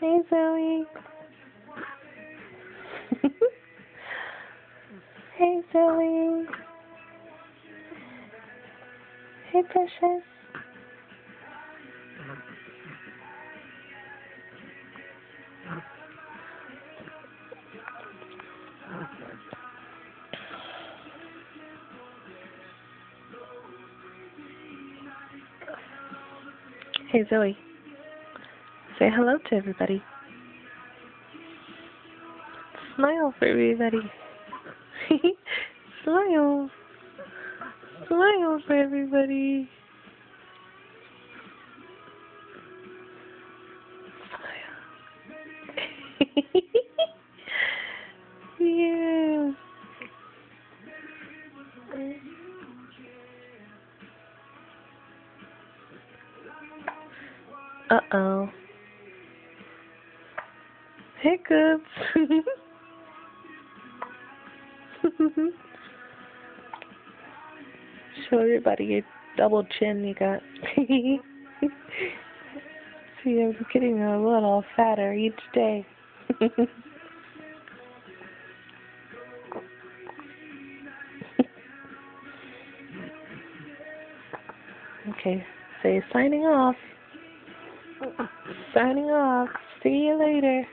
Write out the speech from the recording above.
Hey, Zoe. Hey, Zoe. Hey, Precious. Hey, Zoe. Say hello to everybody. Smile for everybody. Smile. Smile for everybody. Smile. Yeah. Uh-oh. Hiccups. Show everybody your double chin you got. See, I'm getting a little fatter each day. Okay, say signing off. Signing off. See you later.